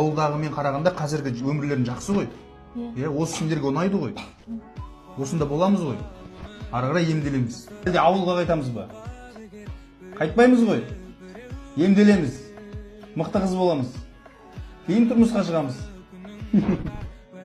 ауылдағымен қарағанда қазіргі өмірлерін жақсы ғой. Осы сендерге ұнайды ғой. Осында боламыз ғой. Ары қарай емделеміз. Әлде ауылға қайтамыз ба? Қайтпаймыз ғой. Емделеміз. Мықты қыз боламыз. Кейін тұрмысқа шығамыз.